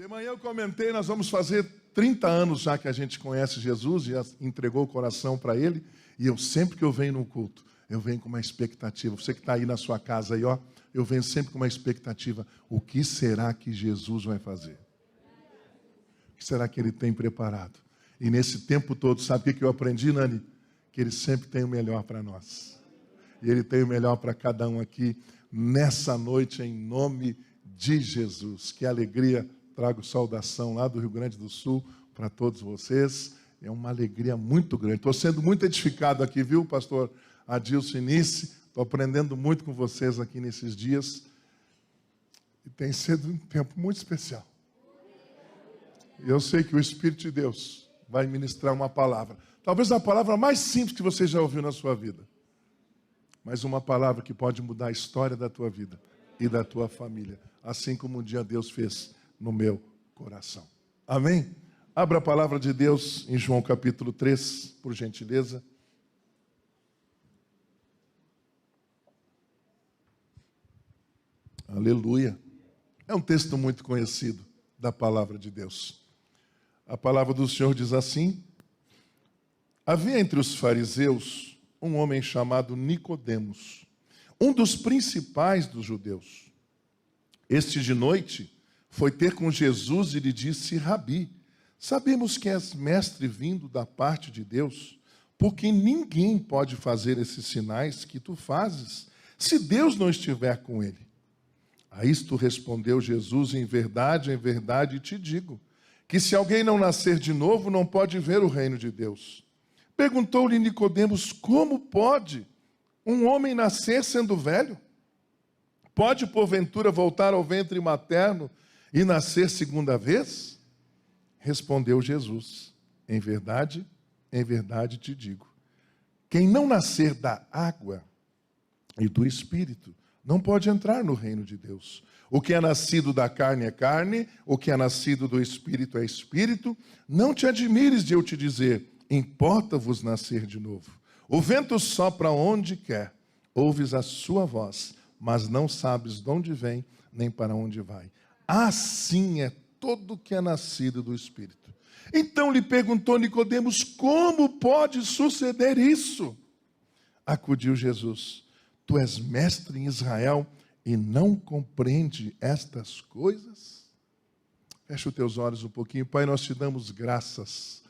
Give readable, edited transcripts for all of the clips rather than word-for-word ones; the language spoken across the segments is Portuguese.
De manhã eu comentei, nós vamos fazer 30 anos já que a gente conhece Jesus, já entregou o coração para Ele. E eu sempre que eu venho no culto, eu venho com uma expectativa. Você que está aí na sua casa, aí, ó, eu venho sempre com uma expectativa. O que será que Jesus vai fazer? O que será que Ele tem preparado? E nesse tempo todo, sabe o que eu aprendi, Nani? Que Ele sempre tem o melhor para nós. E Ele tem o melhor para cada um aqui, nessa noite, em nome de Jesus. Que alegria, trago saudação lá do Rio Grande do Sul para todos vocês. É uma alegria muito grande. Estou sendo muito edificado aqui, viu, pastor Adilson Inice? Estou aprendendo muito com vocês aqui nesses dias. E tem sido um tempo muito especial. Eu sei que o Espírito de Deus vai ministrar uma palavra. Talvez a palavra mais simples que você já ouviu na sua vida. Mas uma palavra que pode mudar a história da tua vida e da tua família. Assim como um dia Deus fez no meu coração. Amém? Abra a palavra de Deus em João capítulo 3, por gentileza. Aleluia. É um texto muito conhecido da palavra de Deus. A palavra do Senhor diz assim: havia entre os fariseus um homem chamado Nicodemos, um dos principais dos judeus. Este de noite foi ter com Jesus e lhe disse: Rabi, sabemos que és mestre vindo da parte de Deus, porque ninguém pode fazer esses sinais que tu fazes, se Deus não estiver com ele. A isto respondeu Jesus: em verdade te digo, que se alguém não nascer de novo, não pode ver o reino de Deus. Perguntou-lhe Nicodemos: como pode um homem nascer sendo velho? Pode, porventura, voltar ao ventre materno e nascer segunda vez? Respondeu Jesus: em verdade te digo, quem não nascer da água e do Espírito não pode entrar no reino de Deus. O que é nascido da carne é carne, o que é nascido do Espírito é Espírito. Não te admires de eu te dizer: importa-vos nascer de novo. O vento sopra onde quer, ouves a sua voz, mas não sabes de onde vem, nem para onde vai. Assim é todo que é nascido do Espírito. Então lhe perguntou Nicodemos: como pode suceder isso? Acudiu Jesus: tu és mestre em Israel e não compreende estas coisas? Fecha os teus olhos um pouquinho. Pai, nós te damos graças.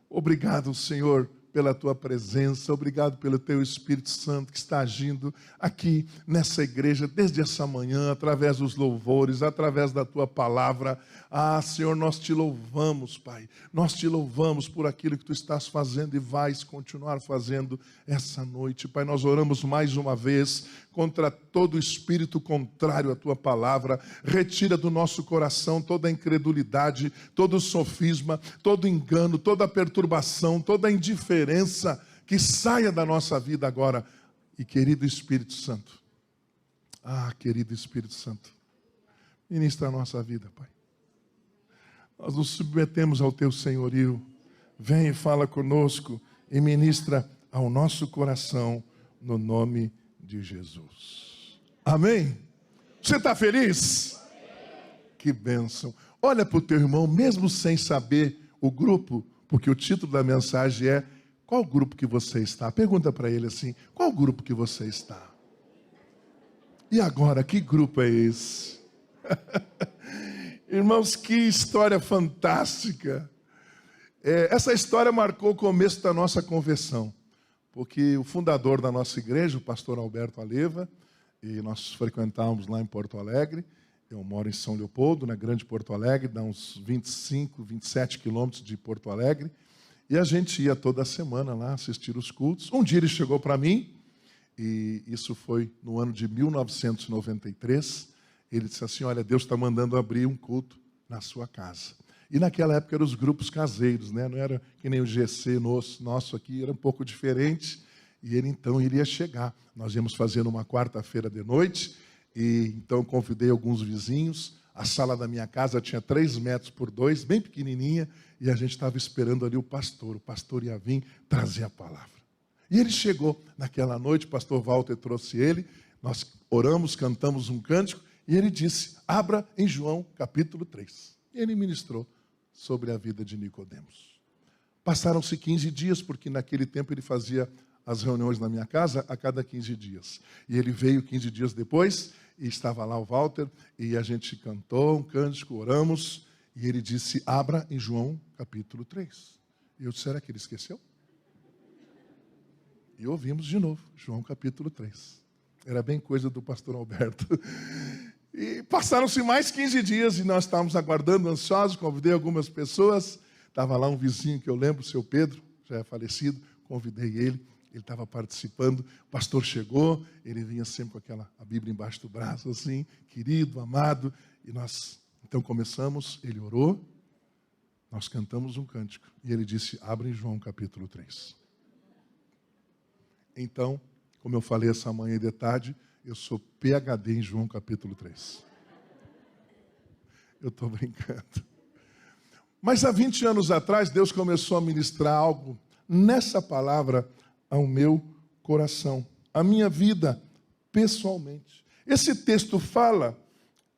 Obrigado, Senhor, pela tua presença. Obrigado pelo teu Espírito Santo que está agindo aqui nessa igreja desde essa manhã, através dos louvores, através da tua palavra. Ah, Senhor, nós te louvamos, Pai. Nós te louvamos por aquilo que tu estás fazendo e vais continuar fazendo essa noite. Pai, nós oramos mais uma vez contra todo espírito contrário à tua palavra. Retira do nosso coração toda a incredulidade, todo o sofisma, todo o engano, toda a perturbação, toda a indiferença, que saia da nossa vida agora. E querido Espírito Santo, querido Espírito Santo, ministra a nossa vida, Pai. Nós nos submetemos ao teu senhorio. Vem e fala conosco e ministra ao nosso coração, no nome de Jesus. Amém? Você está feliz? Que bênção. Olha para o teu irmão, mesmo sem saber o grupo, porque o título da mensagem é: qual grupo que você está? Pergunta para ele assim: qual grupo que você está? E agora, que grupo é esse? Irmãos, que história fantástica. Essa história marcou o começo da nossa conversão, porque o fundador da nossa igreja, o pastor Alberto Aleva, e nós frequentávamos lá em Porto Alegre. Eu moro em São Leopoldo, na Grande Porto Alegre, dá uns 25, 27 quilômetros de Porto Alegre. E a gente ia toda semana lá assistir os cultos. Um dia ele chegou para mim, e isso foi no ano de 1993. Ele disse assim: olha, Deus está mandando abrir um culto na sua casa. E naquela época eram os grupos caseiros, né? Não era que nem o GC nosso aqui, era um pouco diferente. E ele então iria chegar. Nós íamos fazer numa quarta-feira de noite. E então convidei alguns vizinhos. A sala da minha casa tinha 3 metros por 2, bem pequenininha. E a gente estava esperando ali o pastor. O pastor ia vir trazer a palavra. E ele chegou naquela noite, o pastor Walter trouxe ele. Nós oramos, cantamos um cântico. E ele disse: abra em João capítulo 3. E ele ministrou sobre a vida de Nicodemos. Passaram-se 15 dias, porque naquele tempo ele fazia as reuniões na minha casa a cada 15 dias. E ele veio 15 dias depois, e estava lá o Walter, e a gente cantou um cântico, oramos, e ele disse, abra em João capítulo 3. E eu disse, será que ele esqueceu? E ouvimos de novo, João capítulo 3. Era bem coisa do pastor Alberto. E passaram-se mais 15 dias, e nós estávamos aguardando, ansiosos, convidei algumas pessoas. Estava lá um vizinho que eu lembro, o seu Pedro, já é falecido, convidei ele estava participando, o pastor chegou, ele vinha sempre com a Bíblia embaixo do braço, assim, querido, amado, e nós, então começamos, ele orou, nós cantamos um cântico, e ele disse, abre em João capítulo 3. Então, como eu falei essa manhã de tarde, eu sou PhD em João capítulo 3. Eu estou brincando. Mas há 20 anos atrás, Deus começou a ministrar algo nessa palavra ao meu coração, a minha vida pessoalmente. Esse texto fala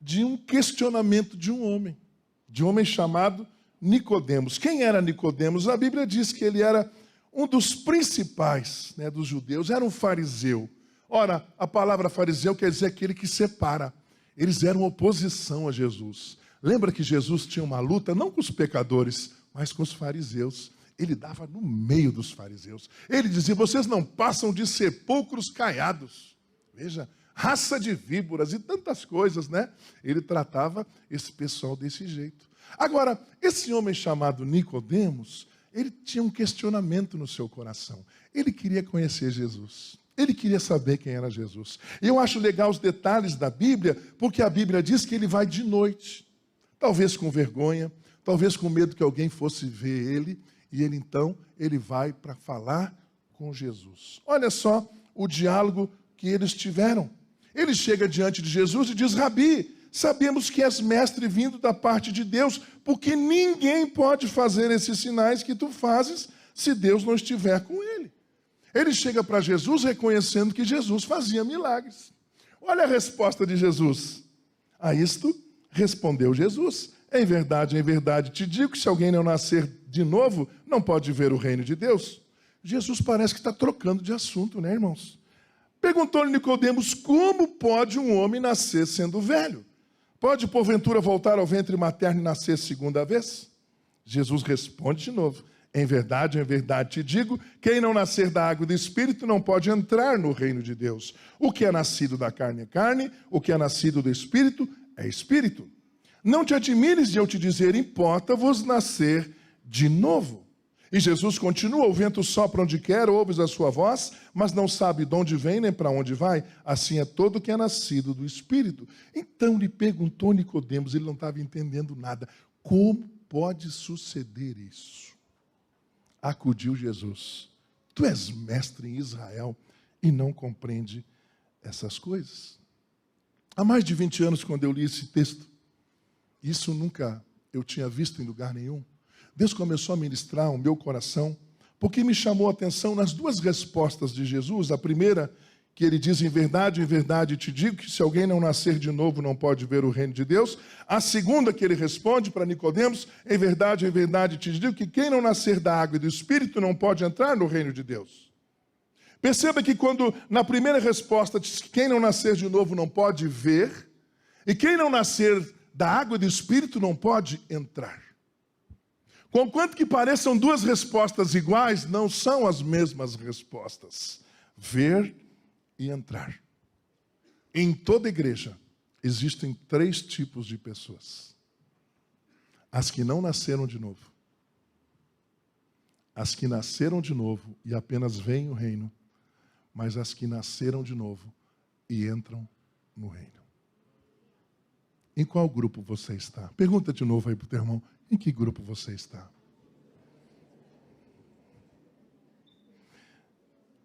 de um questionamento de um homem chamado Nicodemos. Quem era Nicodemos? A Bíblia diz que ele era um dos principais, dos judeus, era um fariseu. Ora, a palavra fariseu quer dizer aquele que separa. Eles eram oposição a Jesus. Lembra que Jesus tinha uma luta, não com os pecadores, mas com os fariseus. Ele dava no meio dos fariseus. Ele dizia, vocês não passam de sepulcros caiados. Veja, raça de víboras e tantas coisas, Ele tratava esse pessoal desse jeito. Agora, esse homem chamado Nicodemos, ele tinha um questionamento no seu coração. Ele queria conhecer Jesus. Ele queria saber quem era Jesus. E eu acho legal os detalhes da Bíblia, porque a Bíblia diz que ele vai de noite. Talvez com vergonha, talvez com medo que alguém fosse ver ele. E ele então, ele vai para falar com Jesus. Olha só o diálogo que eles tiveram. Ele chega diante de Jesus e diz, Rabi, sabemos que és mestre vindo da parte de Deus, porque ninguém pode fazer esses sinais que tu fazes se Deus não estiver com ele. Ele chega para Jesus reconhecendo que Jesus fazia milagres. Olha a resposta de Jesus. A isto respondeu Jesus, em verdade, te digo que se alguém não nascer de novo, não pode ver o reino de Deus. Jesus parece que está trocando de assunto, irmãos? Perguntou-lhe Nicodemos, como pode um homem nascer sendo velho? Pode, porventura, voltar ao ventre materno e nascer segunda vez? Jesus responde de novo, em verdade, te digo, quem não nascer da água e do Espírito não pode entrar no reino de Deus. O que é nascido da carne é carne, o que é nascido do Espírito é Espírito. Não te admires de eu te dizer, importa-vos nascer de novo. E Jesus continua, o vento sopra onde quer, ouves a sua voz, mas não sabe de onde vem nem para onde vai. Assim é todo que é nascido do Espírito. Então lhe perguntou Nicodemos, ele não estava entendendo nada. Como pode suceder isso? Acudiu Jesus. Tu és mestre em Israel e não compreende essas coisas. Há mais de 20 anos, quando eu li esse texto, isso nunca eu tinha visto em lugar nenhum. Deus começou a ministrar o meu coração, porque me chamou a atenção nas duas respostas de Jesus. A primeira, que ele diz, em verdade te digo, que se alguém não nascer de novo não pode ver o reino de Deus. A segunda que ele responde para Nicodemos, em verdade te digo, que quem não nascer da água e do Espírito não pode entrar no reino de Deus. Perceba que quando na primeira resposta diz que quem não nascer de novo não pode ver, e quem não nascer da água e do Espírito não pode entrar. Conquanto que pareçam duas respostas iguais, não são as mesmas respostas. Ver e entrar. Em toda igreja, existem 3 tipos de pessoas. As que não nasceram de novo. As que nasceram de novo e apenas veem o reino. Mas as que nasceram de novo e entram no reino. Em qual grupo você está? Pergunta de novo aí para o teu irmão. Em que grupo você está?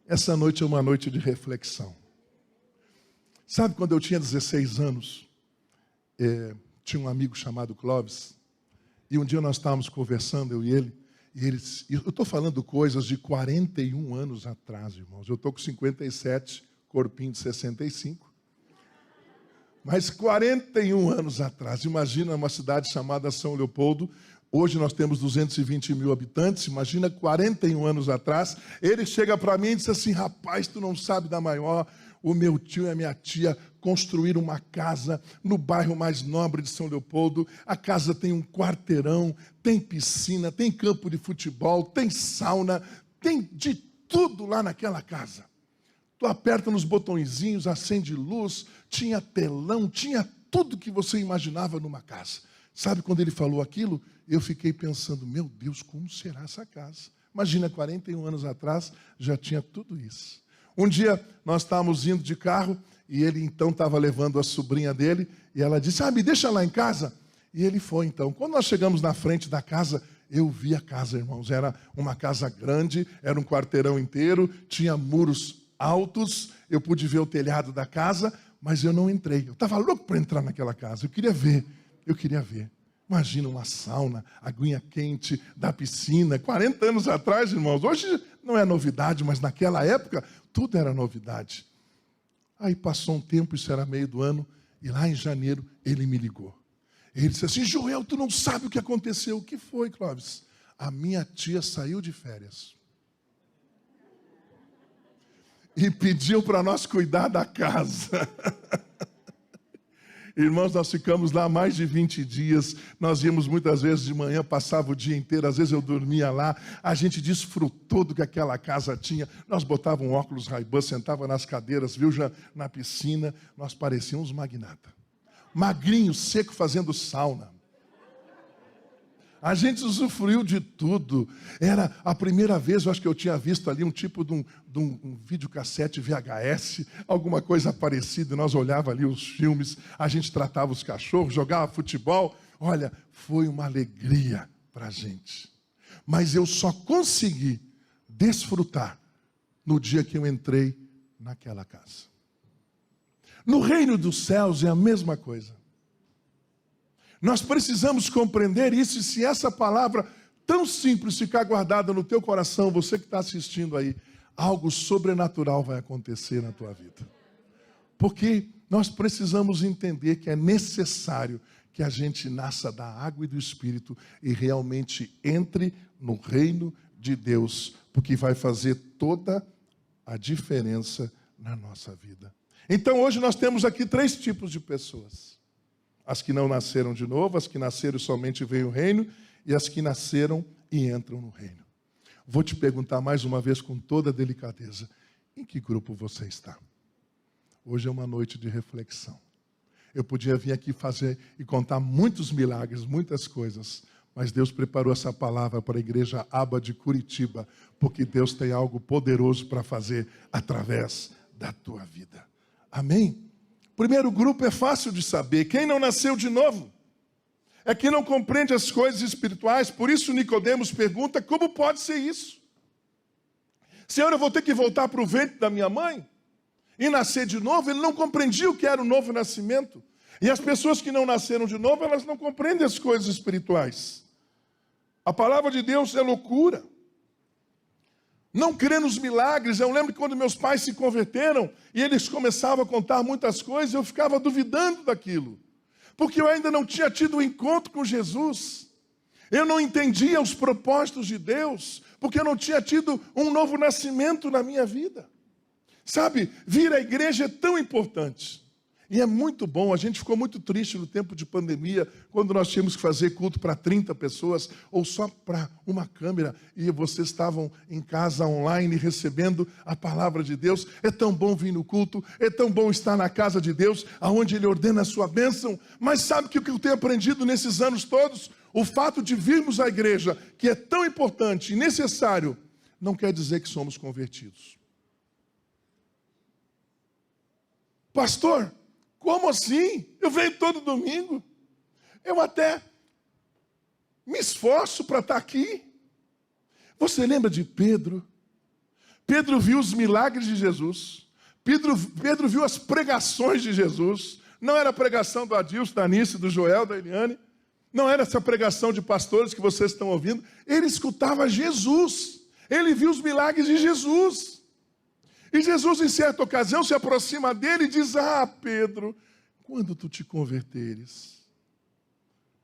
Essa noite é uma noite de reflexão. Sabe, quando eu tinha 16 anos, tinha um amigo chamado Clóvis, e um dia nós estávamos conversando, eu e ele, eu estou falando coisas de 41 anos atrás, irmãos. Eu estou com 57, corpinho de 65. Mas 41 anos atrás, imagina uma cidade chamada São Leopoldo. Hoje nós temos 220 mil habitantes, imagina 41 anos atrás. Ele chega para mim e diz assim: rapaz, tu não sabe da maior. O meu tio e a minha tia construíram uma casa no bairro mais nobre de São Leopoldo. A casa tem um quarteirão, tem piscina, tem campo de futebol, tem sauna, tem de tudo lá naquela casa. Tu aperta nos botõezinhos, acende luz, tinha telão, tinha tudo que você imaginava numa casa. Sabe quando ele falou aquilo? Eu fiquei pensando, meu Deus, como será essa casa? Imagina, 41 anos atrás, já tinha tudo isso. Um dia, nós estávamos indo de carro, e ele então estava levando a sobrinha dele, e ela disse, me deixa lá em casa. E ele foi então. Quando nós chegamos na frente da casa, eu vi a casa, irmãos. Era uma casa grande, era um quarteirão inteiro, tinha muros altos, eu pude ver o telhado da casa, mas eu não entrei. Eu estava louco para entrar naquela casa, eu queria ver. Imagina uma sauna, aguinha quente da piscina, 40 anos atrás, irmãos. Hoje não é novidade, mas naquela época tudo era novidade. Aí passou um tempo, isso era meio do ano, e lá em janeiro ele me ligou. Ele disse assim, Joel, tu não sabe o que aconteceu. O que foi, Clóvis? A minha tia saiu de férias. E pediu para nós cuidar da casa. Irmãos, nós ficamos lá mais de 20 dias, nós íamos muitas vezes de manhã, passava o dia inteiro, às vezes eu dormia lá, a gente desfrutou do que aquela casa tinha, nós botávamos um óculos Ray-Ban, sentava nas cadeiras, viu, já na piscina, nós parecíamos magnata. Magrinho, seco, fazendo sauna. A gente usufruiu de tudo. Era a primeira vez, eu acho que eu tinha visto ali um tipo de um videocassete VHS, alguma coisa parecida. Nós olhávamos ali os filmes, a gente tratava os cachorros, jogava futebol. Olha, foi uma alegria para a gente. Mas eu só consegui desfrutar no dia que eu entrei naquela casa. No reino dos céus é a mesma coisa. Nós precisamos compreender isso, e se essa palavra tão simples ficar guardada no teu coração, você que está assistindo aí, algo sobrenatural vai acontecer na tua vida. Porque nós precisamos entender que é necessário que a gente nasça da água e do Espírito e realmente entre no reino de Deus, porque vai fazer toda a diferença na nossa vida. Então hoje nós temos aqui 3 tipos de pessoas. As que não nasceram de novo, as que nasceram e somente veio o reino, e as que nasceram e entram no reino. Vou te perguntar mais uma vez com toda a delicadeza, em que grupo você está? Hoje é uma noite de reflexão. Eu podia vir aqui fazer e contar muitos milagres, muitas coisas, mas Deus preparou essa palavra para a igreja Aba de Curitiba, porque Deus tem algo poderoso para fazer através da tua vida. Amém? Primeiro grupo é fácil de saber. Quem não nasceu de novo é quem não compreende as coisas espirituais. Por isso Nicodemos pergunta, como pode ser isso? Senhor, eu vou ter que voltar para o ventre da minha mãe e nascer de novo? Ele não compreendia o que era o novo nascimento. E as pessoas que não nasceram de novo, elas não compreendem as coisas espirituais. A palavra de Deus é loucura. Não crer nos milagres. Eu lembro que quando meus pais se converteram e eles começavam a contar muitas coisas, eu ficava duvidando daquilo. Porque eu ainda não tinha tido um encontro com Jesus. Eu não entendia os propósitos de Deus, porque eu não tinha tido um novo nascimento na minha vida. Sabe, vir à igreja é tão importante. E é muito bom, a gente ficou muito triste no tempo de pandemia, quando nós tínhamos que fazer culto para 30 pessoas, ou só para uma câmera, e vocês estavam em casa online recebendo a palavra de Deus. É tão bom vir no culto, é tão bom estar na casa de Deus, aonde Ele ordena a sua bênção. Mas sabe o que eu tenho aprendido nesses anos todos? O fato de virmos à igreja, que é tão importante e necessário, não quer dizer que somos convertidos. Pastor, como assim? Eu venho todo domingo. Eu até me esforço para estar aqui. Você lembra de Pedro? Pedro viu os milagres de Jesus. Pedro viu as pregações de Jesus. Não era a pregação do Adilson, da Anice, do Joel, da Eliane. Não era essa pregação de pastores que vocês estão ouvindo. Ele escutava Jesus. Ele viu os milagres de Jesus. E Jesus, em certa ocasião, se aproxima dele e diz, Pedro, quando tu te converteres.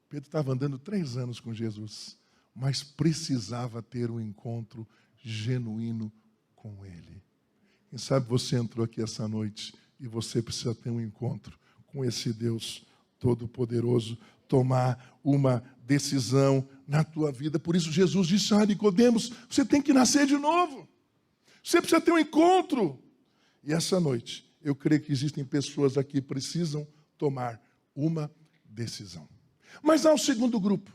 Pedro estava andando 3 anos com Jesus, mas precisava ter um encontro genuíno com Ele. Quem sabe você entrou aqui essa noite e você precisa ter um encontro com esse Deus Todo-Poderoso, tomar uma decisão na tua vida. Por isso Jesus disse: Nicodemos, você tem que nascer de novo. Você precisa ter um encontro. E essa noite, eu creio que existem pessoas aqui que precisam tomar uma decisão. Mas há um segundo grupo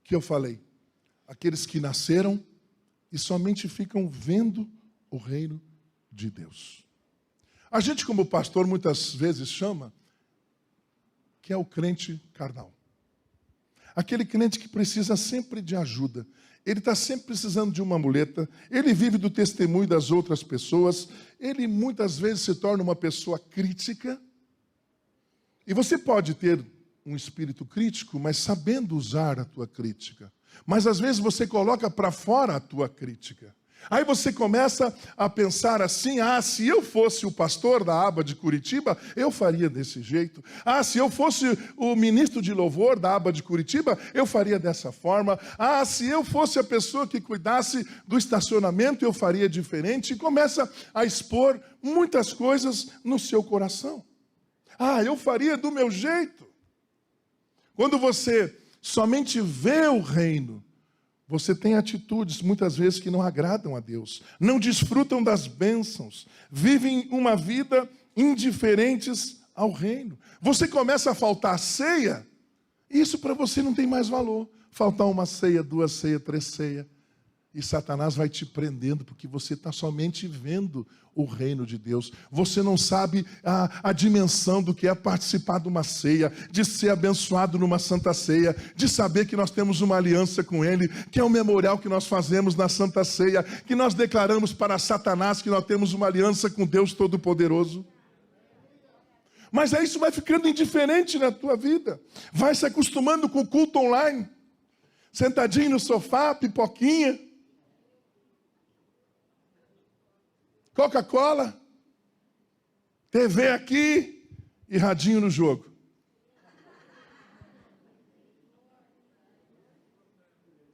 que eu falei. Aqueles que nasceram e somente ficam vendo o reino de Deus. A gente, como pastor, muitas vezes chama que é o crente carnal. Aquele crente que precisa sempre de ajuda. Ele está sempre precisando de uma muleta. Ele vive do testemunho das outras pessoas. Ele muitas vezes se torna uma pessoa crítica. E você pode ter um espírito crítico, mas sabendo usar a tua crítica. Mas às vezes você coloca para fora a tua crítica. Aí você começa a pensar assim: se eu fosse o pastor da aba de Curitiba, eu faria desse jeito. Se eu fosse o ministro de louvor da aba de Curitiba, eu faria dessa forma. Se eu fosse a pessoa que cuidasse do estacionamento, eu faria diferente. E começa a expor muitas coisas no seu coração. Eu faria do meu jeito. Quando você somente vê o reino, você tem atitudes, muitas vezes, que não agradam a Deus. Não desfrutam das bênçãos. Vivem uma vida indiferentes ao reino. Você começa a faltar ceia, isso para você não tem mais valor. Faltar uma ceia, 2 ceias, 3 ceias. E Satanás vai te prendendo, porque você está somente vendo o reino de Deus. Você não sabe a dimensão do que é participar de uma ceia, de ser abençoado numa santa ceia, de saber que nós temos uma aliança com Ele, que é o memorial que nós fazemos na santa ceia, que nós declaramos para Satanás que nós temos uma aliança com Deus Todo-Poderoso. Mas aí isso vai ficando indiferente na tua vida. Vai se acostumando com o culto online. Sentadinho no sofá, pipoquinha, Coca-Cola, TV aqui e radinho no jogo.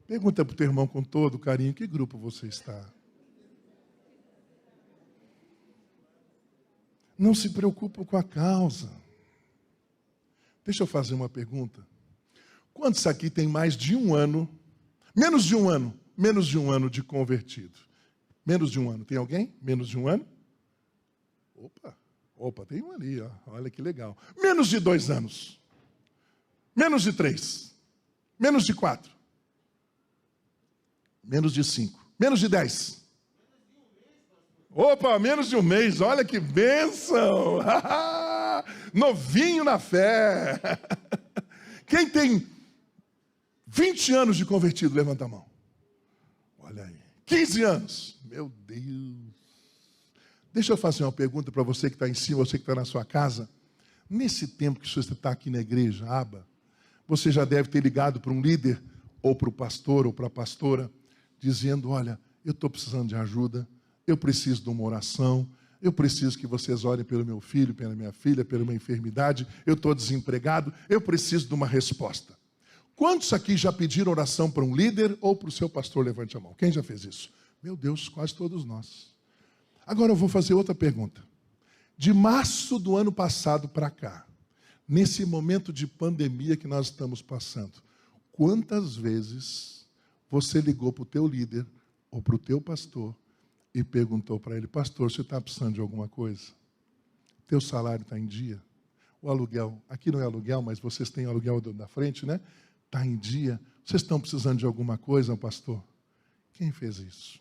Pergunta para o teu irmão com todo carinho: que grupo você está? Não se preocupa com a causa. Deixa eu fazer uma pergunta. Quantos aqui tem mais de 1 ano, menos de um ano de convertido? Menos de 1 ano. Tem alguém? Menos de 1 ano? Opa, tem um ali, ó. Olha que legal. Menos de 2 anos. Menos de 3. Menos de 4. Menos de 5. Menos de 10. Menos de 1 mês. Olha que bênção. Novinho na fé. Quem tem 20 anos de convertido, levanta a mão. Olha aí. 15 anos. Meu Deus. Deixa eu fazer uma pergunta para você que está em cima, você que está na sua casa. Nesse tempo que você está aqui na igreja, você já deve ter ligado para um líder, ou para o pastor, ou para a pastora, dizendo: olha, eu estou precisando de ajuda, eu preciso de uma oração, eu preciso que vocês orem pelo meu filho, pela minha filha, pela minha enfermidade, eu estou desempregado, eu preciso de uma resposta. Quantos aqui já pediram oração para um líder ou para o seu pastor? Levante a mão. Quem já fez isso? Meu Deus, quase todos nós. Agora eu vou fazer outra pergunta. De março do ano passado para cá, nesse momento de pandemia que nós estamos passando, quantas vezes você ligou para o teu líder ou para o teu pastor e perguntou para ele: pastor, você está precisando de alguma coisa? Teu salário está em dia? O aluguel, aqui não é aluguel, mas vocês têm aluguel da frente, né? Está em dia? Vocês estão precisando de alguma coisa, pastor? Quem fez isso?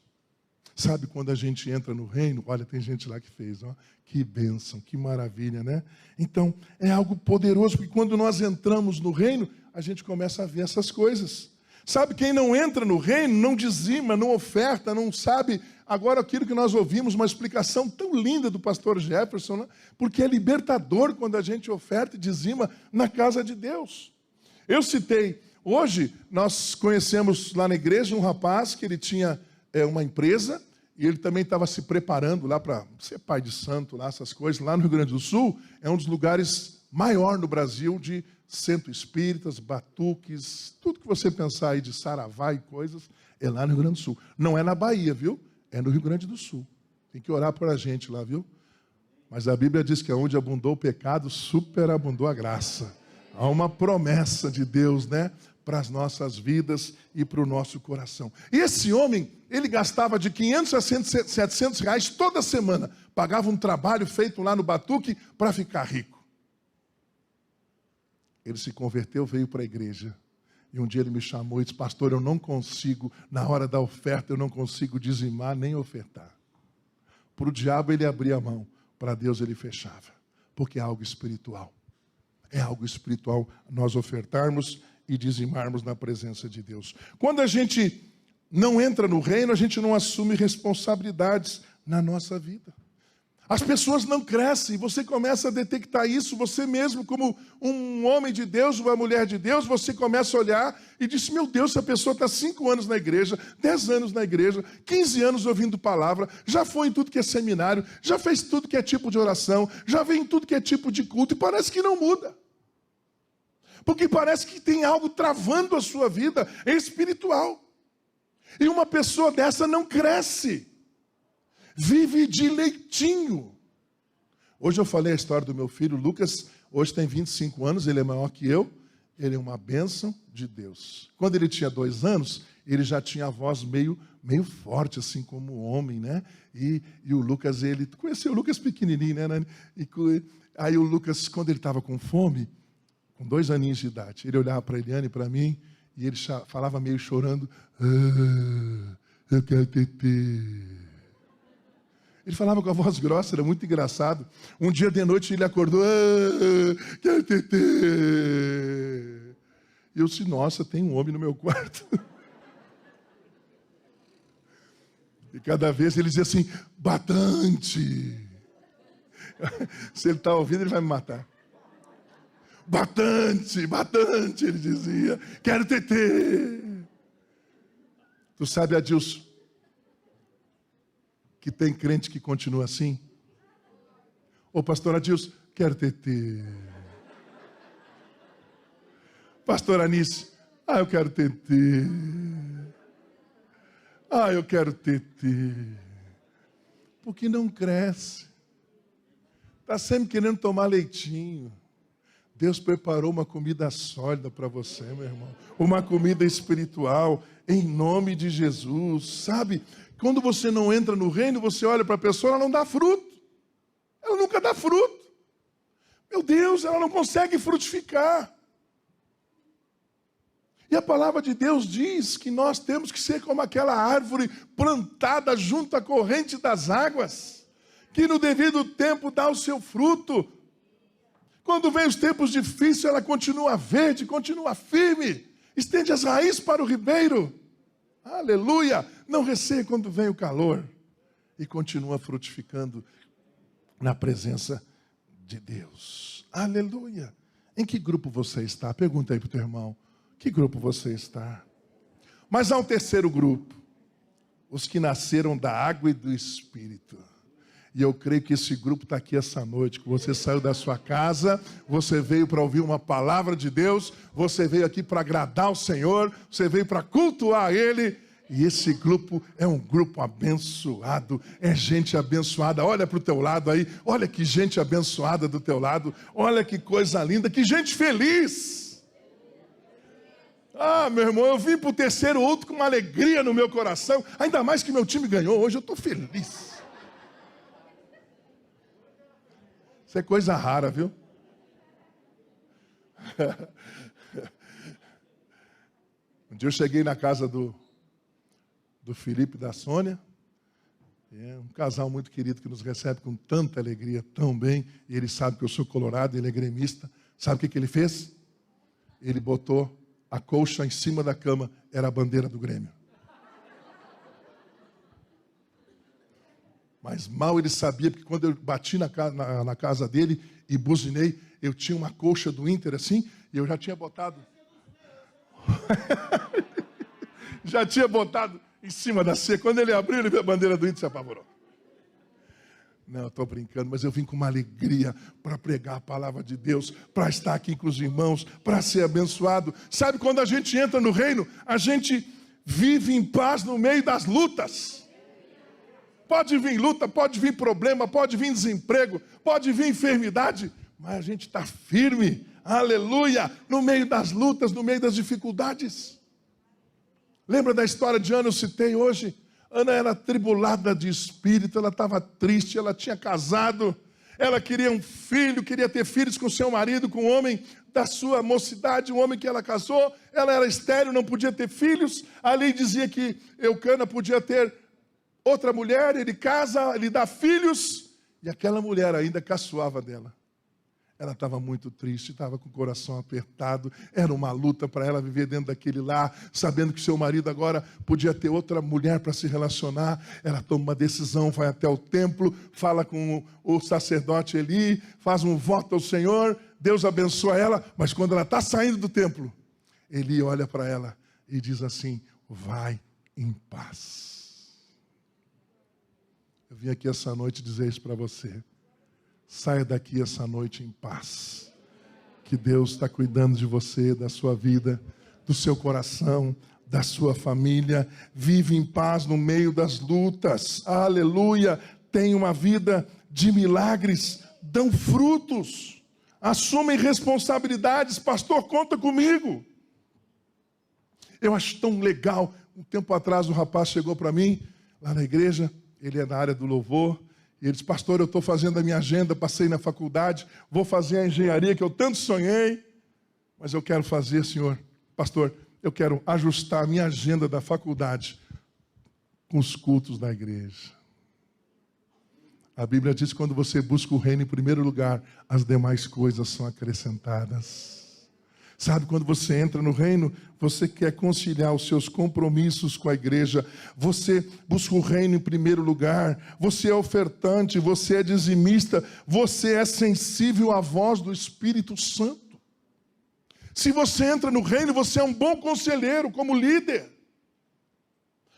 Sabe quando a gente entra no reino? Olha, tem gente lá que fez, ó. Que bênção, que maravilha, né? Então, é algo poderoso, porque quando nós entramos no reino, a gente começa a ver essas coisas. Sabe, quem não entra no reino, não dizima, não oferta, não sabe. Agora, aquilo que nós ouvimos, uma explicação tão linda do pastor Jefferson, né? Porque é libertador quando a gente oferta e dizima na casa de Deus. Eu citei, hoje nós conhecemos lá na igreja um rapaz que ele tinha uma empresa e ele também estava se preparando lá para ser pai de santo, lá essas coisas. Lá no Rio Grande do Sul é um dos lugares maior no Brasil de centro espíritas, batuques, tudo que você pensar aí de saravá e coisas, é lá no Rio Grande do Sul. Não é na Bahia, viu? É no Rio Grande do Sul. Tem que orar por a gente lá, viu? Mas a Bíblia diz que onde abundou o pecado, superabundou a graça. Há uma promessa de Deus, né? Para as nossas vidas e para o nosso coração. E esse homem, ele gastava de 500 a 700 reais toda semana. Pagava um trabalho feito lá no batuque para ficar rico. Ele se converteu, veio para a igreja. E um dia ele me chamou e disse: pastor, eu não consigo, na hora da oferta, eu não consigo dizimar nem ofertar. Para o diabo ele abria a mão, para Deus ele fechava. Porque é algo espiritual. É algo espiritual nós ofertarmos e dizimarmos na presença de Deus. Quando a gente não entra no reino, a gente não assume responsabilidades na nossa vida. As pessoas não crescem, você começa a detectar isso, você mesmo como um homem de Deus, uma mulher de Deus, você começa a olhar e diz: meu Deus, essa pessoa está 5 anos na igreja, 10 anos na igreja, 15 anos ouvindo palavra, já foi em tudo que é seminário, já fez tudo que é tipo de oração, já vem em tudo que é tipo de culto e parece que não muda. Porque parece que tem algo travando a sua vida espiritual. E uma pessoa dessa não cresce. Vive de leitinho. Hoje eu falei a história do meu filho, Lucas, hoje tem 25 anos, ele é maior que eu, ele é uma bênção de Deus. Quando ele tinha 2 anos, ele já tinha a voz meio forte, assim como homem, né? E o Lucas, ele conheceu o Lucas pequenininho, né? Aí o Lucas, quando ele estava com fome, com 2 aninhos de idade, ele olhava para a Eliane e para mim, e ele falava meio chorando: eu quero tetê. Ele falava com a voz grossa, era muito engraçado. Um dia de noite ele acordou: quero tetê. E eu disse: nossa, tem um homem no meu quarto. E cada vez ele dizia assim: batante. Se ele está ouvindo, ele vai me matar. Batante, batante, ele dizia, quero tetê. Tu sabe, Adilson, que tem crente que continua assim? Ô pastor Adilson, quero tetê. Pastor Anice, eu quero tetê. Eu quero tetê. Porque não cresce. Está sempre querendo tomar leitinho. Deus preparou uma comida sólida para você, meu irmão. Uma comida espiritual, em nome de Jesus. Sabe, quando você não entra no reino, você olha para a pessoa, ela não dá fruto. Ela nunca dá fruto. Meu Deus, ela não consegue frutificar. E a palavra de Deus diz que nós temos que ser como aquela árvore plantada junto à corrente das águas, que no devido tempo dá o seu fruto. Quando vem os tempos difíceis, ela continua verde, continua firme, estende as raízes para o ribeiro. Aleluia! Não receia quando vem o calor. E continua frutificando na presença de Deus. Aleluia! Em que grupo você está? Pergunta aí para o teu irmão. Que grupo você está? Mas há um terceiro grupo. Os que nasceram da água e do Espírito. E eu creio que esse grupo está aqui essa noite, que você saiu da sua casa, você veio para ouvir uma palavra de Deus, você veio aqui para agradar o Senhor, você veio para cultuar Ele, e esse grupo é um grupo abençoado, é gente abençoada. Olha para o teu lado aí, olha que gente abençoada do teu lado, olha que coisa linda, que gente feliz. Meu irmão, eu vim para o terceiro outro com uma alegria no meu coração, ainda mais que meu time ganhou hoje, eu estou feliz. Isso é coisa rara, viu? Um dia eu cheguei na casa do Felipe e da Sônia. É um casal muito querido que nos recebe com tanta alegria, tão bem. E ele sabe que eu sou colorado, ele é gremista. Sabe o que ele fez? Ele botou a colcha em cima da cama, era a bandeira do Grêmio. Mas mal ele sabia, porque quando eu bati na casa dele e buzinei, eu tinha uma colcha do Inter assim, e eu já tinha botado... já tinha botado em cima da ceia. Quando ele abriu, ele viu a bandeira do Inter e se apavorou. Não, eu estou brincando, mas eu vim com uma alegria para pregar a palavra de Deus, para estar aqui com os irmãos, para ser abençoado. Sabe, quando a gente entra no reino, a gente vive em paz no meio das lutas. Pode vir luta, pode vir problema, pode vir desemprego, pode vir enfermidade, mas a gente está firme, aleluia, no meio das lutas, no meio das dificuldades. Lembra da história de Ana, eu citei hoje? Ana era atribulada de espírito, ela estava triste, ela tinha casado, ela queria um filho, queria ter filhos com seu marido, com um homem da sua mocidade, um homem que ela casou, ela era estéril, não podia ter filhos, a lei dizia que Eucana podia ter outra mulher, ele casa, ele dá filhos, e aquela mulher ainda caçoava dela. Ela estava muito triste, estava com o coração apertado, era uma luta para ela viver dentro daquele lar, sabendo que seu marido agora podia ter outra mulher para se relacionar. Ela toma uma decisão, vai até o templo, fala com o sacerdote Eli, faz um voto ao Senhor, Deus abençoa ela, mas quando ela está saindo do templo, Eli olha para ela e diz assim: vai em paz. Eu vim aqui essa noite dizer isso para você. Saia daqui essa noite em paz. Que Deus está cuidando de você, da sua vida, do seu coração, da sua família. Vive em paz no meio das lutas. Aleluia. Tenha uma vida de milagres. Dão frutos. Assumem responsabilidades. Pastor, conta comigo. Eu acho tão legal. Um tempo atrás, um rapaz chegou para mim, lá na igreja. Ele é da área do louvor. E ele disse: pastor, eu estou fazendo a minha agenda, passei na faculdade, vou fazer a engenharia que eu tanto sonhei, mas eu quero fazer, senhor, pastor, eu quero ajustar a minha agenda da faculdade com os cultos da igreja. A Bíblia diz que quando você busca o reino em primeiro lugar, as demais coisas são acrescentadas. Sabe, quando você entra no reino, você quer conciliar os seus compromissos com a igreja, você busca o reino em primeiro lugar, você é ofertante, você é dizimista, você é sensível à voz do Espírito Santo. Se você entra no reino, você é um bom conselheiro, como líder.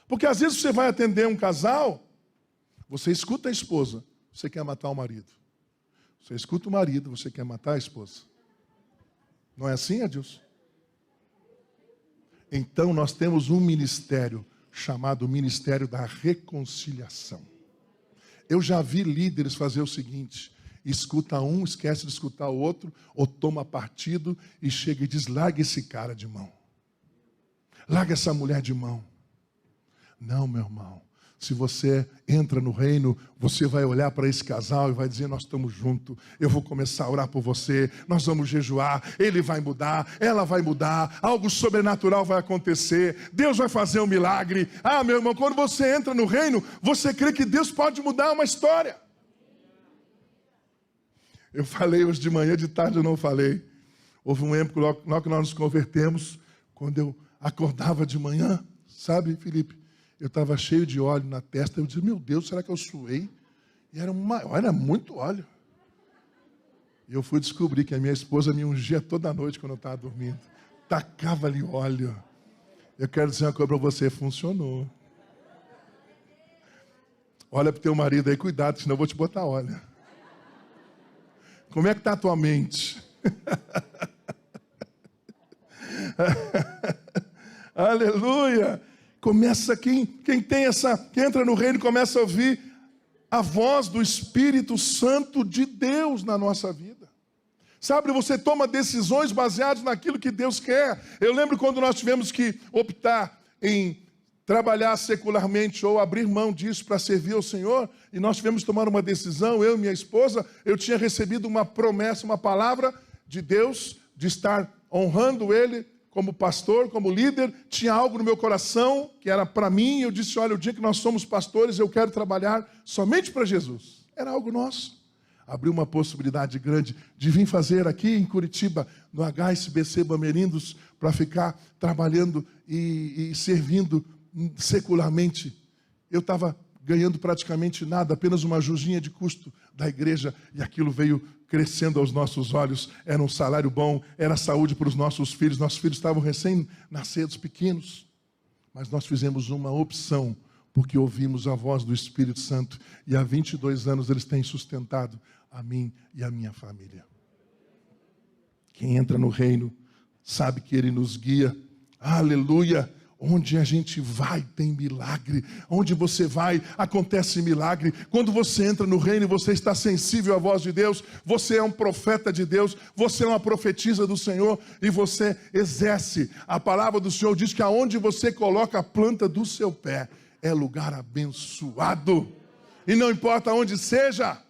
Porque às vezes você vai atender um casal, você escuta a esposa, você quer matar o marido. Você escuta o marido, você quer matar a esposa. Não é assim, Adilson? Então nós temos um ministério chamado Ministério da Reconciliação. Eu já vi líderes fazer o seguinte: escuta um, esquece de escutar o outro, ou toma partido e chega e diz: larga esse cara de mão. Larga essa mulher de mão. Não, meu irmão. Se você entra no reino, você vai olhar para esse casal e vai dizer: nós estamos juntos, eu vou começar a orar por você, nós vamos jejuar, ele vai mudar, ela vai mudar, algo sobrenatural vai acontecer, Deus vai fazer um milagre. Ah, meu irmão, quando você entra no reino, você crê que Deus pode mudar uma história. Eu falei hoje de manhã, de tarde eu não falei. Houve um tempo, logo que nós nos convertemos, quando eu acordava de manhã, sabe, Felipe? Eu estava cheio de óleo na testa. Eu disse: meu Deus, será que eu suei? E era muito óleo. E eu fui descobrir que a minha esposa me ungia toda noite quando eu estava dormindo. Tacava-lhe óleo. Eu quero dizer uma coisa para você: funcionou. Olha para o teu marido aí, cuidado, senão eu vou te botar óleo. Como é que está a tua mente? Aleluia! Começa quem entra no reino começa a ouvir a voz do Espírito Santo de Deus na nossa vida. Sabe, você toma decisões baseadas naquilo que Deus quer. Eu lembro quando nós tivemos que optar em trabalhar secularmente ou abrir mão disso para servir ao Senhor, e nós tivemos que tomar uma decisão, eu e minha esposa. Eu tinha recebido uma promessa, uma palavra de Deus, de estar honrando Ele como pastor, como líder. Tinha algo no meu coração que era para mim. Eu disse: olha, o dia que nós somos pastores, eu quero trabalhar somente para Jesus. Era algo nosso. Abriu uma possibilidade grande de vir fazer aqui em Curitiba, no HSBC Bamerindos, para ficar trabalhando e servindo secularmente. Eu estava ganhando praticamente nada, apenas uma ajudinha de custo da igreja, e aquilo veio crescendo aos nossos olhos. Era um salário bom, era saúde para os nossos filhos. Nossos filhos estavam recém-nascidos, pequenos, mas nós fizemos uma opção porque ouvimos a voz do Espírito Santo e há 22 anos eles têm sustentado a mim e a minha família. Quem entra no reino sabe que Ele nos guia. Aleluia! Onde a gente vai tem milagre. Onde você vai acontece milagre. Quando você entra no reino e você está sensível à voz de Deus, você é um profeta de Deus, você é uma profetisa do Senhor e você exerce. A palavra do Senhor diz que aonde você coloca a planta do seu pé é lugar abençoado. E não importa onde seja.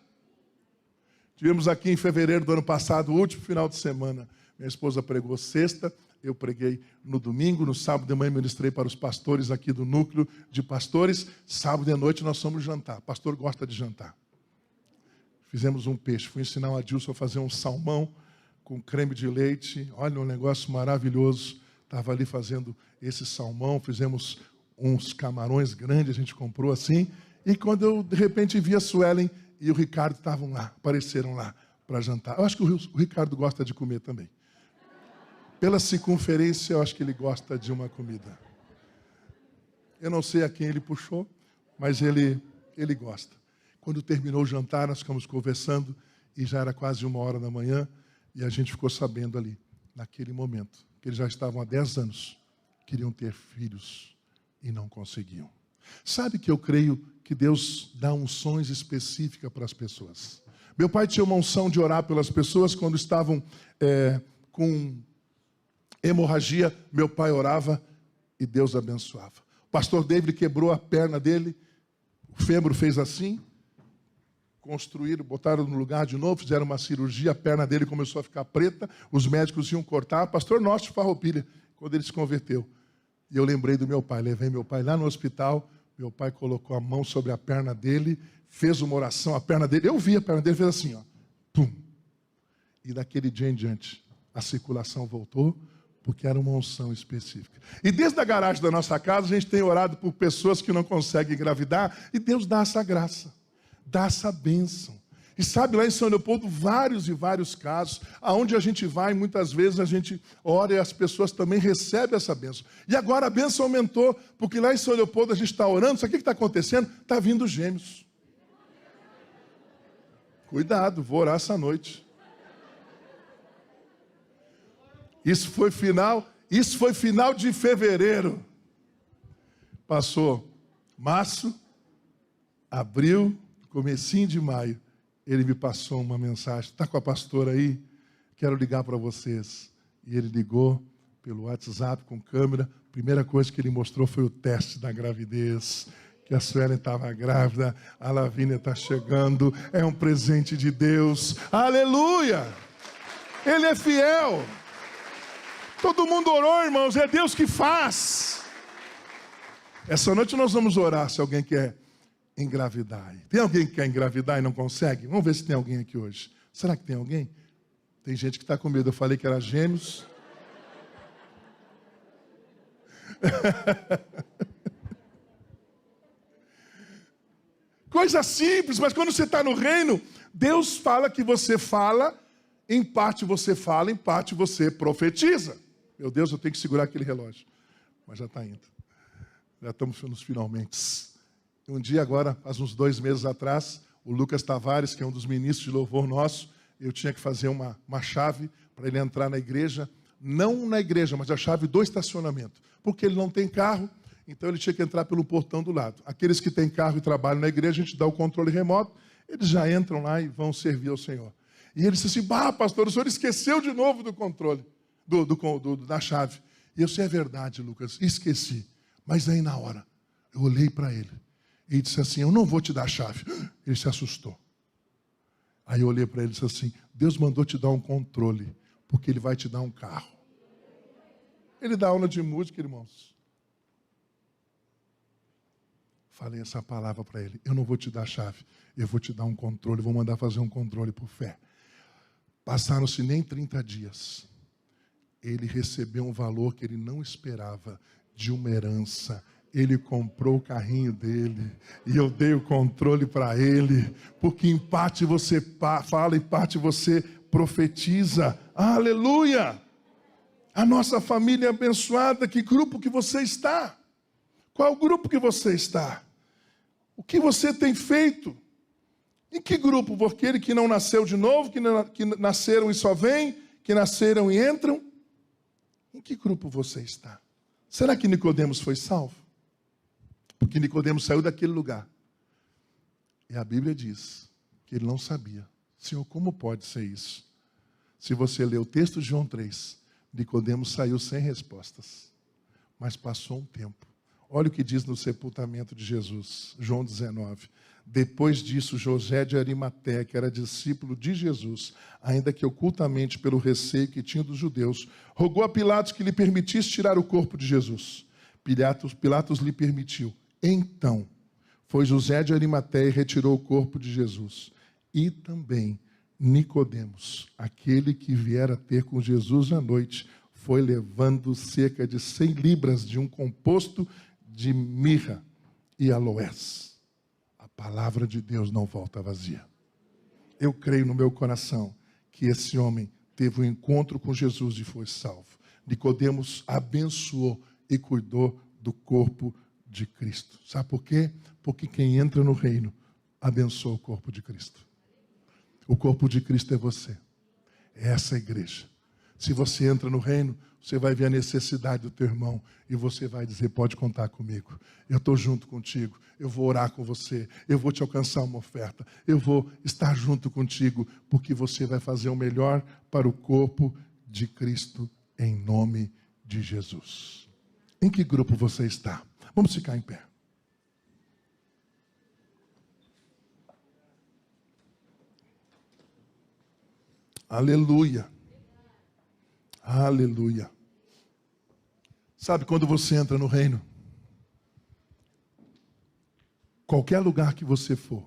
Tivemos aqui em fevereiro do ano passado, o último final de semana. Minha esposa pregou sexta, eu preguei no domingo, no sábado de manhã ministrei para os pastores aqui do núcleo de pastores. Sábado de noite nós fomos jantar. O pastor gosta de jantar. Fizemos um peixe. Fui ensinar o Adilson a fazer um salmão com creme de leite. Olha, um negócio maravilhoso. Estava ali fazendo esse salmão. Fizemos uns camarões grandes, a gente comprou assim. E quando eu, de repente, vi a Suelen e o Ricardo estavam lá, apareceram lá para jantar. Eu acho que o Ricardo gosta de comer também. Pela circunferência, eu acho que ele gosta de uma comida. Eu não sei a quem ele puxou, mas ele gosta. Quando terminou o jantar, nós ficamos conversando e já era quase 1h da manhã e a gente ficou sabendo ali, naquele momento, que eles já estavam há 10 anos, queriam ter filhos e não conseguiam. Sabe que eu creio que Deus dá unções específicas para as pessoas. Meu pai tinha uma unção de orar pelas pessoas quando estavam com hemorragia. Meu pai orava e Deus abençoava. O pastor David quebrou a perna dele, o fêmur fez assim, construíram, botaram no lugar de novo, fizeram uma cirurgia, a perna dele começou a ficar preta, os médicos iam cortar. Pastor Nosso Farroupilha, quando ele se converteu. E eu lembrei do meu pai, levei meu pai lá no hospital, meu pai colocou a mão sobre a perna dele, fez uma oração, a perna dele, eu vi a perna dele, fez assim, ó, pum. E daquele dia em diante, a circulação voltou, porque era uma unção específica. E desde a garagem da nossa casa, a gente tem orado por pessoas que não conseguem engravidar, e Deus dá essa graça, dá essa bênção. E sabe, lá em São Leopoldo, vários e vários casos, aonde a gente vai, muitas vezes a gente ora e as pessoas também recebem essa bênção. E agora a bênção aumentou, porque lá em São Leopoldo a gente está orando, sabe o que está acontecendo? Está vindo gêmeos. Cuidado, vou orar essa noite. Isso foi final de fevereiro. Passou março, abril, comecinho de maio. Ele me passou uma mensagem. Está com a pastora aí? Quero ligar para vocês. E ele ligou pelo WhatsApp com câmera. A primeira coisa que ele mostrou foi o teste da gravidez. Que a Suelen estava grávida, a Lavínia está chegando. É um presente de Deus. Aleluia! Ele é fiel. Todo mundo orou, irmãos. É Deus que faz. Essa noite nós vamos orar se alguém quer engravidar. Tem alguém que quer engravidar e não consegue? Vamos ver se tem alguém aqui hoje. Será que tem alguém? Tem gente que está com medo. Eu falei que era gêmeos. Coisa simples, mas quando você está no reino, Deus fala que você fala, em parte você fala, em parte você profetiza. Meu Deus, eu tenho que segurar aquele relógio. Mas já está indo. Já estamos nos finalmente. Um dia agora, faz uns 2 meses atrás, o Lucas Tavares, que é um dos ministros de louvor nosso, eu tinha que fazer uma chave para ele entrar na igreja, não na igreja, mas a chave do estacionamento, porque ele não tem carro, então ele tinha que entrar pelo portão do lado. Aqueles que têm carro e trabalham na igreja, a gente dá o controle remoto, eles já entram lá e vão servir ao Senhor. E ele disse assim, pastor, o senhor esqueceu de novo do controle, da chave. E eu disse, é verdade, Lucas, esqueci. Mas aí na hora, eu olhei para ele. E disse assim, eu não vou te dar a chave. Ele se assustou. Aí eu olhei para ele e disse assim, Deus mandou te dar um controle, porque Ele vai te dar um carro. Ele dá aula de música, irmãos. Falei essa palavra para ele, eu não vou te dar a chave, eu vou te dar um controle, vou mandar fazer um controle por fé. Passaram-se nem 30 dias. Ele recebeu um valor que ele não esperava, de uma herança. Ele comprou o carrinho dele e eu dei o controle para ele, porque em parte você fala, em parte você profetiza. Aleluia! A nossa família é abençoada. Que grupo que você está? Qual grupo que você está? O que você tem feito? Em que grupo? Por aquele que não nasceu de novo, que nasceram e só vêm, que nasceram e entram? Em que grupo você está? Será que Nicodemos foi salvo? Porque Nicodemos saiu daquele lugar. E a Bíblia diz que ele não sabia. Senhor, como pode ser isso? Se você ler o texto de João 3, Nicodemos saiu sem respostas. Mas passou um tempo. Olha o que diz no sepultamento de Jesus, João 19. Depois disso, José de Arimateia, que era discípulo de Jesus, ainda que ocultamente pelo receio que tinha dos judeus, rogou a Pilatos que lhe permitisse tirar o corpo de Jesus. Pilatos lhe permitiu. Então, foi José de Arimateia e retirou o corpo de Jesus. E também Nicodemos, aquele que viera ter com Jesus à noite, foi levando cerca de 100 libras de um composto de mirra e aloés. A palavra de Deus não volta vazia. Eu creio no meu coração que esse homem teve um encontro com Jesus e foi salvo. Nicodemos abençoou e cuidou do corpo de Cristo. Sabe por quê? Porque quem entra no reino abençoa o corpo de Cristo. O corpo de Cristo é você. É essa igreja. Se você entra no reino, você vai ver a necessidade do teu irmão e você vai dizer, pode contar comigo. Eu estou junto contigo, eu vou orar com você, eu vou te alcançar uma oferta, eu vou estar junto contigo, porque você vai fazer o melhor para o corpo de Cristo em nome de Jesus. Em que grupo você está? Vamos ficar em pé. Aleluia. Aleluia. Sabe, quando você entra no reino, qualquer lugar que você for,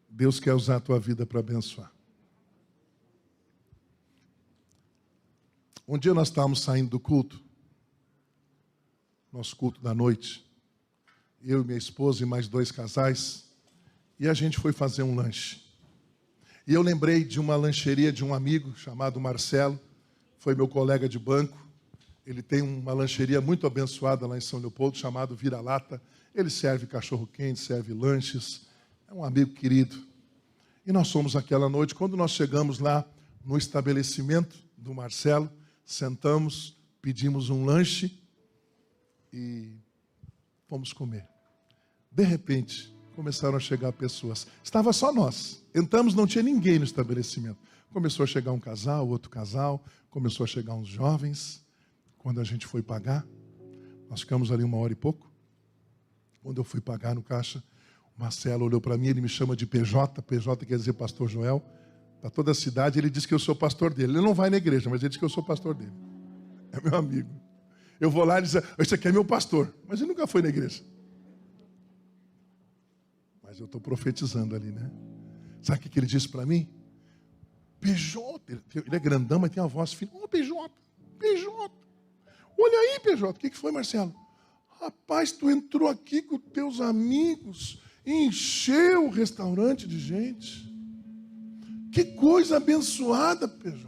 Deus quer usar a tua vida para abençoar. Um dia nós estávamos saindo do culto, nosso culto da noite, eu e minha esposa e mais 2 casais, e a gente foi fazer um lanche. E eu lembrei de uma lancheria de um amigo chamado Marcelo, foi meu colega de banco. Ele tem uma lancheria muito abençoada lá em São Leopoldo, chamado Vira-Lata. Ele serve cachorro-quente, serve lanches. É um amigo querido. E nós fomos aquela noite. Quando nós chegamos lá no estabelecimento do Marcelo, sentamos, pedimos um lanche e fomos comer. De repente, começaram a chegar pessoas. Estava só nós. Entramos, não tinha ninguém no estabelecimento. Começou a chegar um casal, outro casal, começou a chegar uns jovens. Quando a gente foi pagar, nós ficamos ali 1 hora e pouco. Quando eu fui pagar no caixa, o Marcelo olhou para mim, ele me chama de PJ, PJ quer dizer Pastor Joel, para toda a cidade, ele diz que eu sou pastor dele. Ele não vai na igreja, mas ele diz que eu sou pastor dele. É meu amigo. Eu vou lá e diz, esse aqui é meu pastor, mas ele nunca foi na igreja. Mas eu estou profetizando ali, né? Sabe o que ele disse para mim? PJ, ele é grandão, mas tem uma voz fina. Ô, PJ, PJ. Olha aí, PJ. O que foi, Marcelo? Rapaz, tu entrou aqui com teus amigos e encheu o restaurante de gente. Que coisa abençoada, PJ.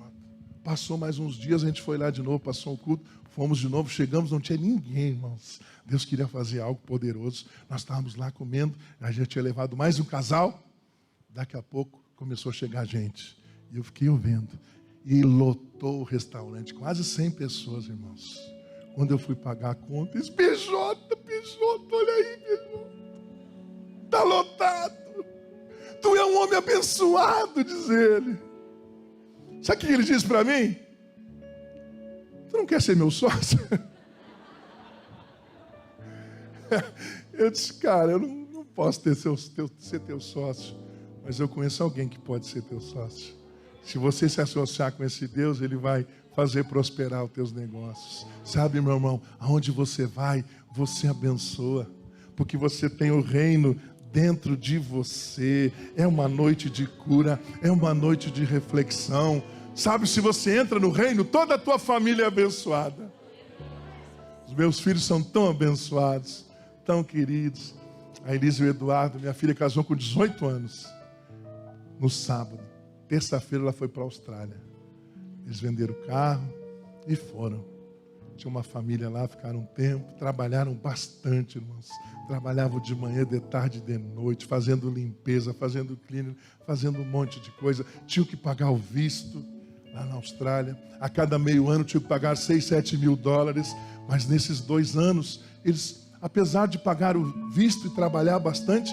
Passou mais uns dias, a gente foi lá de novo, passou um culto, fomos de novo, chegamos, não tinha ninguém, irmãos. Deus queria fazer algo poderoso. Nós estávamos lá comendo, a gente tinha levado mais um casal. Daqui a pouco começou a chegar gente. E eu fiquei ouvindo. E lotou o restaurante, quase 100 pessoas, irmãos. Quando eu fui pagar a conta, disse, PJ, olha aí, PJ. Está lotado. Tu é um homem abençoado, diz ele. Sabe o que ele disse para mim? Tu não quer ser meu sócio? Eu disse, cara, eu não posso ser teu sócio, mas eu conheço alguém que pode ser teu sócio. Se você se associar com esse Deus, Ele vai fazer prosperar os teus negócios. Sabe, meu irmão, aonde você vai, você abençoa, porque você tem o reino dentro de você. É uma noite de cura, é uma noite de reflexão. Sabe, se você entra no reino, toda a tua família é abençoada. Os meus filhos são tão abençoados, tão queridos. A Elisa e o Eduardo, minha filha casou com 18 anos. No sábado, terça-feira ela foi para a Austrália. Eles venderam o carro e foram. Tinha uma família lá, ficaram um tempo, trabalharam bastante, irmãos. Trabalhavam de manhã, de tarde, de noite, fazendo limpeza, fazendo cleaning, fazendo um monte de coisa. Tinham que pagar o visto lá na Austrália. A cada meio ano tinham que pagar 6, 7 mil dólares. Mas nesses 2 anos, eles, apesar de pagar o visto e trabalhar bastante,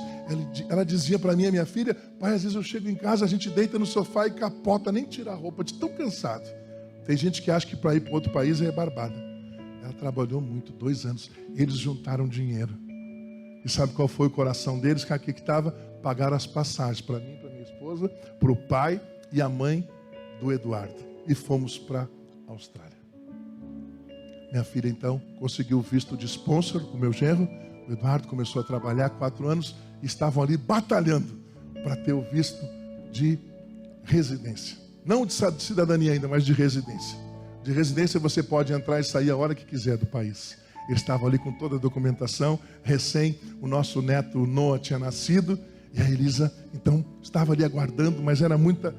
ela dizia para mim e minha filha: pai, às vezes eu chego em casa, a gente deita no sofá e capota, nem tira a roupa, de tão cansado. Tem gente que acha que para ir para outro país é barbada. Ela trabalhou muito, 2 anos. Eles juntaram dinheiro. E sabe qual foi o coração deles? Que aqui que estava, pagaram as passagens para mim, para minha esposa, para o pai e a mãe do Eduardo. E fomos para a Austrália. Minha filha, então, conseguiu o visto de sponsor, o meu genro. O Eduardo começou a trabalhar 4 anos. E estavam ali batalhando para ter o visto de residência. Não de cidadania ainda, mas de residência. De residência você pode entrar e sair a hora que quiser do país. Eles estavam ali com toda a documentação. Recém, o nosso neto Noah tinha nascido. E a Elisa, então, estava ali aguardando. Mas era muita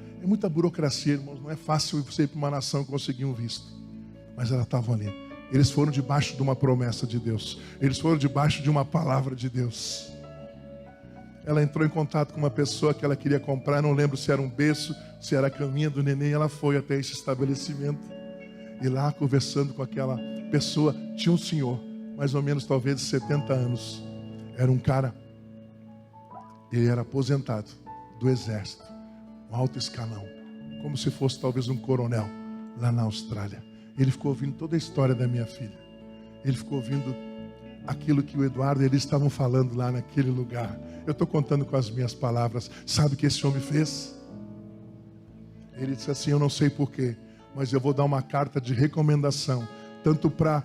burocracia, irmãos. Não é fácil você ir para uma nação e conseguir um visto. Mas ela estava ali. Eles foram debaixo de uma promessa de Deus. Eles foram debaixo de uma palavra de Deus. Ela entrou em contato com uma pessoa que ela queria comprar. Não lembro se era um berço, se era a caminha do neném. Ela foi até esse estabelecimento. E lá, conversando com aquela pessoa, tinha um senhor, mais ou menos talvez de 70 anos. Era um cara, ele era aposentado do exército, um alto escalão, como se fosse talvez um coronel lá na Austrália. Ele ficou ouvindo toda a história da minha filha. Ele ficou ouvindo aquilo que o Eduardo e eles estavam falando lá naquele lugar. Eu estou contando com as minhas palavras. Sabe o que esse homem fez? Ele disse assim: eu não sei porquê, mas eu vou dar uma carta de recomendação, tanto para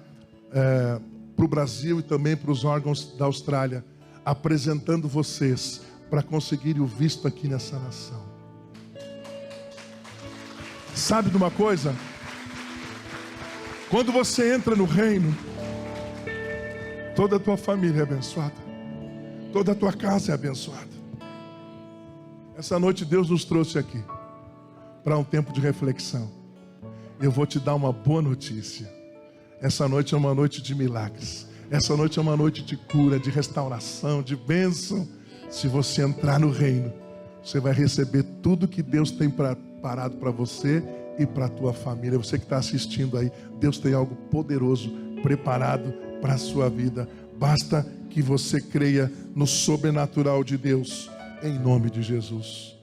o Brasil e também para os órgãos da Austrália, apresentando vocês para conseguirem o visto aqui nessa nação. Sabe de uma coisa? Quando você entra no reino, toda a tua família é abençoada, toda a tua casa é abençoada. Essa noite Deus nos trouxe aqui para um tempo de reflexão. Eu vou te dar uma boa notícia. Essa noite é uma noite de milagres. Essa noite é uma noite de cura, de restauração, de bênção. Se você entrar no reino, você vai receber tudo que Deus tem preparado para você e para a tua família. Você que está assistindo aí, Deus tem algo poderoso preparado para a sua vida. Basta que você creia no sobrenatural de Deus, em nome de Jesus.